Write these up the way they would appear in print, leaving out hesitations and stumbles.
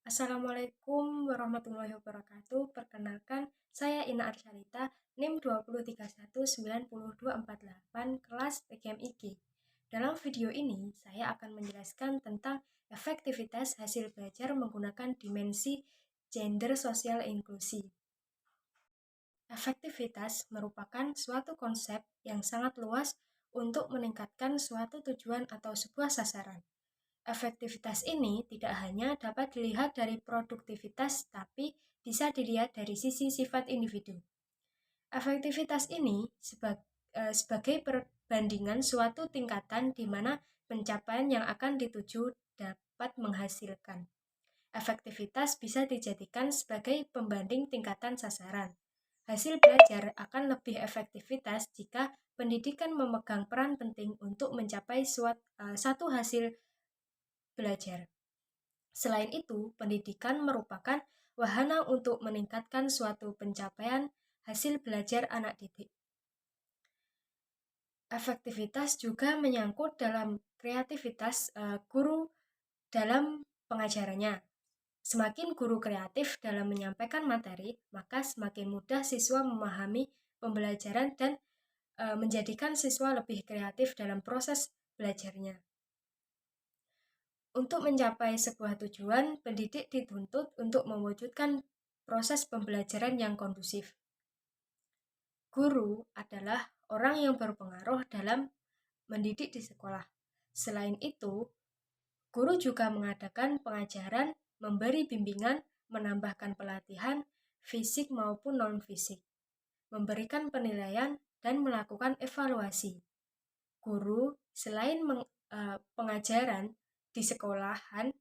Assalamualaikum warahmatullahi wabarakatuh. Perkenalkan, saya Ina Arsyalita, NIM 203190248, kelas PGMIG. Dalam video ini, saya akan menjelaskan tentang efektivitas hasil belajar menggunakan dimensi gender sosial inklusi. Efektivitas merupakan suatu konsep yang sangat luas untuk meningkatkan suatu tujuan atau sebuah sasaran. Efektivitas ini tidak hanya dapat dilihat dari produktivitas, tapi bisa dilihat dari sisi sifat individu. Efektivitas ini sebagai perbandingan suatu tingkatan di mana pencapaian yang akan dituju dapat menghasilkan. Efektivitas bisa dijadikan sebagai pembanding tingkatan sasaran. Hasil belajar akan lebih efektivitas jika pendidikan memegang peran penting untuk mencapai satu hasil belajar. Selain itu, pendidikan merupakan wahana untuk meningkatkan suatu pencapaian hasil belajar anak didik. Efektivitas juga menyangkut dalam kreativitas guru dalam pengajarannya. Semakin guru kreatif dalam menyampaikan materi, maka semakin mudah siswa memahami pembelajaran dan menjadikan siswa lebih kreatif dalam proses belajarnya. Untuk mencapai sebuah tujuan, pendidik dituntut untuk mewujudkan proses pembelajaran yang kondusif. Guru adalah orang yang berpengaruh dalam mendidik di sekolah. Selain itu, guru juga mengadakan pengajaran, memberi bimbingan, menambahkan pelatihan, fisik maupun non-fisik, memberikan penilaian, dan melakukan evaluasi. Guru, selain pengajaran di sekolahan,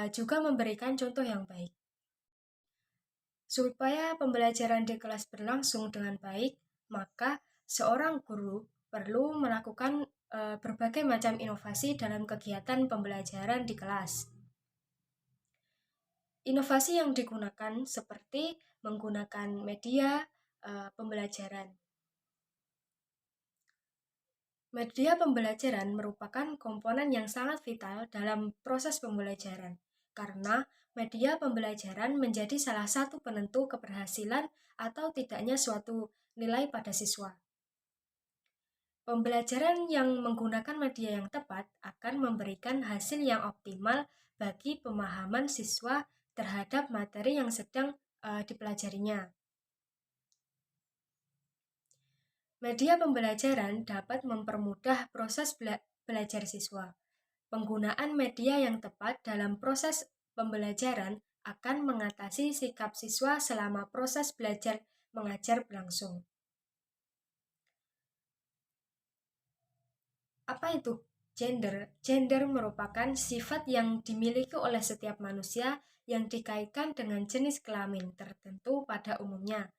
juga memberikan contoh yang baik. Supaya pembelajaran di kelas berlangsung dengan baik, maka seorang guru perlu melakukan berbagai macam inovasi dalam kegiatan pembelajaran di kelas. Inovasi yang digunakan seperti menggunakan media pembelajaran. Media pembelajaran merupakan komponen yang sangat vital dalam proses pembelajaran, karena media pembelajaran menjadi salah satu penentu keberhasilan atau tidaknya suatu nilai pada siswa. Pembelajaran yang menggunakan media yang tepat akan memberikan hasil yang optimal bagi pemahaman siswa terhadap materi yang sedang dipelajarinya. Media pembelajaran dapat mempermudah proses belajar siswa. Penggunaan media yang tepat dalam proses pembelajaran akan mengatasi sikap siswa selama proses belajar mengajar berlangsung. Apa itu gender? Gender merupakan sifat yang dimiliki oleh setiap manusia yang dikaitkan dengan jenis kelamin tertentu pada umumnya.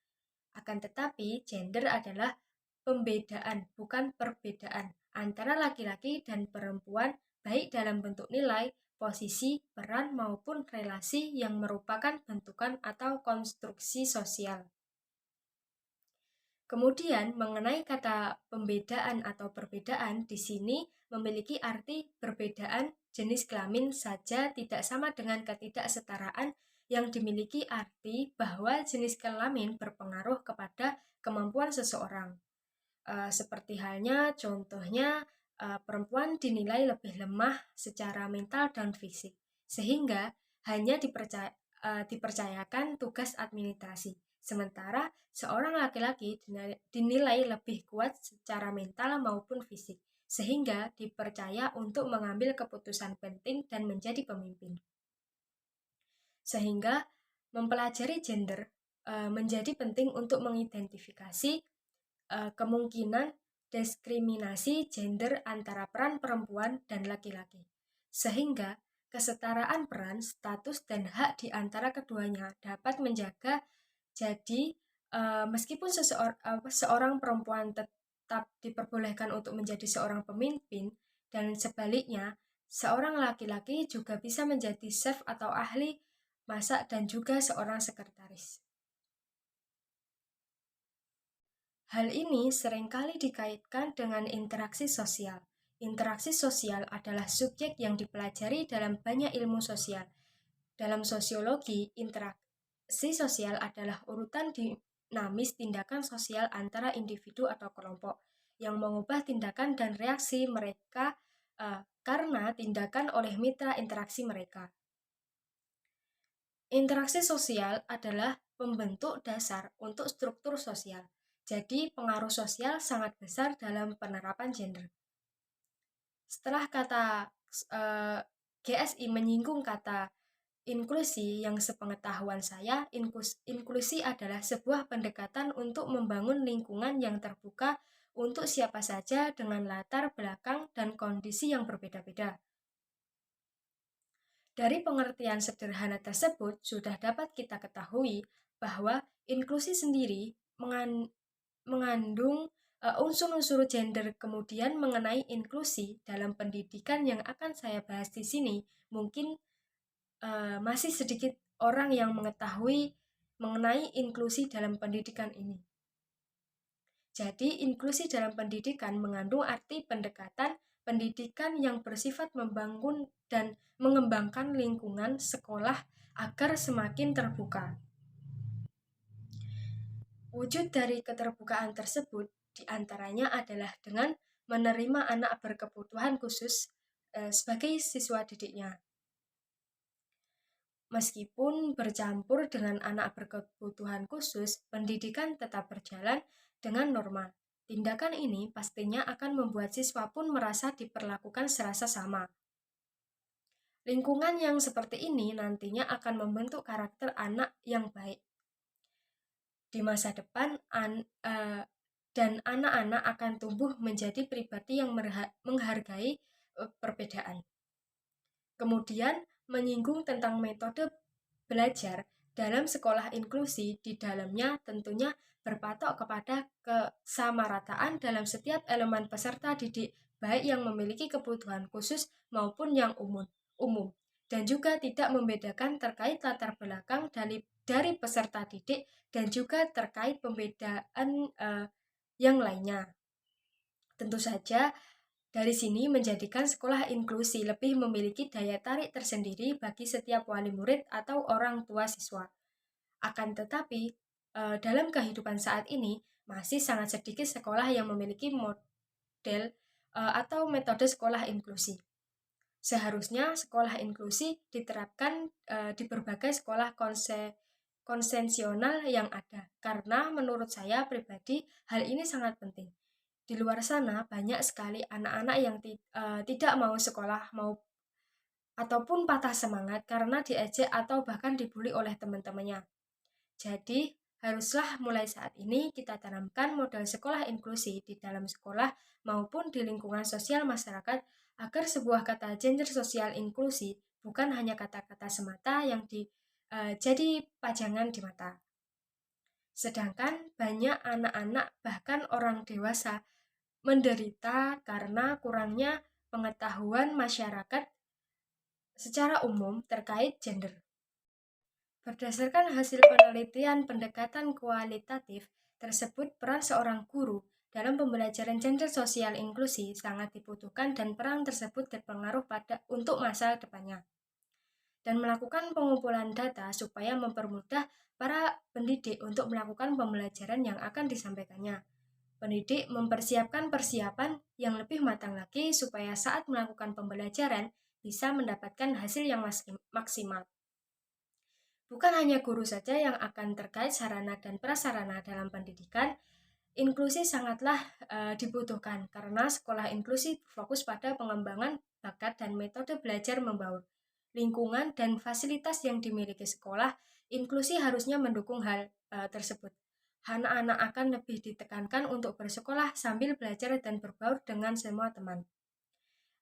Akan tetapi, gender adalah pembedaan, bukan perbedaan, antara laki-laki dan perempuan, baik dalam bentuk nilai, posisi, peran, maupun relasi yang merupakan bentukan atau konstruksi sosial. Kemudian, mengenai kata pembedaan atau perbedaan, di sini memiliki arti perbedaan jenis kelamin saja, tidak sama dengan ketidaksetaraan yang dimiliki arti bahwa jenis kelamin berpengaruh kepada kemampuan seseorang. Seperti halnya contohnya perempuan dinilai lebih lemah secara mental dan fisik, sehingga hanya dipercayakan tugas administrasi. Sementara seorang laki-laki dinilai lebih kuat secara mental maupun fisik, sehingga dipercaya untuk mengambil keputusan penting dan menjadi pemimpin. Sehingga mempelajari gender menjadi penting untuk mengidentifikasi kemungkinan diskriminasi gender antara peran perempuan dan laki-laki, sehingga kesetaraan peran, status, dan hak di antara keduanya dapat menjaga. Jadi, meskipun seorang perempuan tetap diperbolehkan untuk menjadi seorang pemimpin, dan sebaliknya, seorang laki-laki juga bisa menjadi chef atau ahli masak dan juga seorang sekretaris. Hal ini seringkali dikaitkan dengan interaksi sosial. Interaksi sosial adalah subjek yang dipelajari dalam banyak ilmu sosial. Dalam sosiologi, interaksi sosial adalah urutan dinamis tindakan sosial antara individu atau kelompok yang mengubah tindakan dan reaksi mereka karena tindakan oleh mitra interaksi mereka. Interaksi sosial adalah pembentuk dasar untuk struktur sosial. Jadi, pengaruh sosial sangat besar dalam penerapan gender. Setelah kata GSI menyinggung kata inklusi, yang sepengetahuan saya, inklusi adalah sebuah pendekatan untuk membangun lingkungan yang terbuka untuk siapa saja dengan latar belakang dan kondisi yang berbeda-beda. Dari pengertian sederhana tersebut, sudah dapat kita ketahui bahwa inklusi sendiri mengandung unsur-unsur gender. Kemudian mengenai inklusi dalam pendidikan yang akan saya bahas di sini, mungkin masih sedikit orang yang mengetahui mengenai inklusi dalam pendidikan ini. Jadi, inklusi dalam pendidikan mengandung arti pendekatan pendidikan yang bersifat membangun dan mengembangkan lingkungan sekolah agar semakin terbuka. Wujud dari keterbukaan tersebut diantaranya adalah dengan menerima anak berkebutuhan khusus sebagai siswa didiknya. Meskipun bercampur dengan anak berkebutuhan khusus, pendidikan tetap berjalan dengan normal. Tindakan ini pastinya akan membuat siswa pun merasa diperlakukan serasa sama. Lingkungan yang seperti ini nantinya akan membentuk karakter anak yang baik. Di masa depan, dan anak-anak akan tumbuh menjadi pribadi yang menghargai perbedaan. Kemudian, menyinggung tentang metode belajar dalam sekolah inklusi, di dalamnya tentunya berpatok kepada kesamarataan dalam setiap elemen peserta didik, baik yang memiliki kebutuhan khusus maupun yang umum, dan juga tidak membedakan terkait latar belakang dari peserta didik dan juga terkait pembedaan yang lainnya. Tentu saja dari sini menjadikan sekolah inklusi lebih memiliki daya tarik tersendiri bagi setiap wali murid atau orang tua siswa. Akan tetapi, dalam kehidupan saat ini, masih sangat sedikit sekolah yang memiliki model atau metode sekolah inklusi. Seharusnya sekolah inklusi diterapkan di berbagai sekolah konvensional yang ada, karena menurut saya pribadi hal ini sangat penting. Di luar sana banyak sekali anak-anak yang tidak mau sekolah ataupun patah semangat karena diejek atau bahkan dibully oleh teman-temannya. Jadi, haruslah mulai saat ini kita tanamkan model sekolah inklusi di dalam sekolah maupun di lingkungan sosial masyarakat agar sebuah kata gender sosial inklusi bukan hanya kata-kata semata yang jadi pajangan di mata. Sedangkan banyak anak-anak bahkan orang dewasa menderita karena kurangnya pengetahuan masyarakat secara umum terkait gender. Berdasarkan hasil penelitian pendekatan kualitatif tersebut, peran seorang guru dalam pembelajaran gender sosial inklusi sangat dibutuhkan dan peran tersebut berpengaruh untuk masa depannya. Dan melakukan pengumpulan data supaya mempermudah para pendidik untuk melakukan pembelajaran yang akan disampaikannya. Pendidik mempersiapkan persiapan yang lebih matang lagi supaya saat melakukan pembelajaran bisa mendapatkan hasil yang maksimal. Bukan hanya guru saja yang akan terkait sarana dan prasarana dalam pendidikan, inklusi sangatlah dibutuhkan karena sekolah inklusi fokus pada pengembangan bakat dan metode belajar membaur. Lingkungan dan fasilitas yang dimiliki sekolah inklusi harusnya mendukung hal tersebut. Anak-anak akan lebih ditekankan untuk bersekolah sambil belajar dan berbaur dengan semua teman.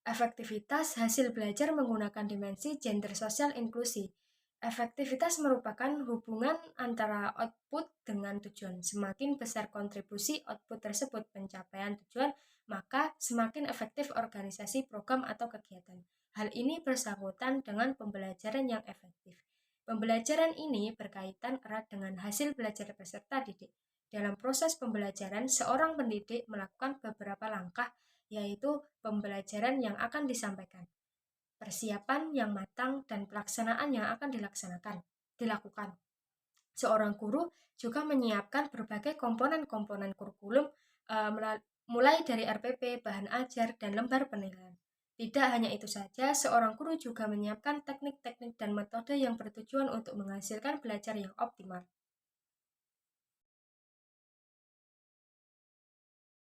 Efektivitas hasil belajar menggunakan dimensi gender sosial inklusi. Efektivitas merupakan hubungan antara output dengan tujuan. Semakin besar kontribusi output tersebut pencapaian tujuan, maka semakin efektif organisasi program atau kegiatan. Hal ini bersangkutan dengan pembelajaran yang efektif. Pembelajaran ini berkaitan erat dengan hasil belajar peserta didik. Dalam proses pembelajaran, seorang pendidik melakukan beberapa langkah, yaitu pembelajaran yang akan disampaikan. persiapan yang matang, dan pelaksanaan yang akan dilakukan. Seorang guru juga menyiapkan berbagai komponen-komponen kurikulum, mulai dari RPP, bahan ajar, dan lembar penilaian. Tidak hanya itu saja, seorang guru juga menyiapkan teknik-teknik dan metode yang bertujuan untuk menghasilkan belajar yang optimal.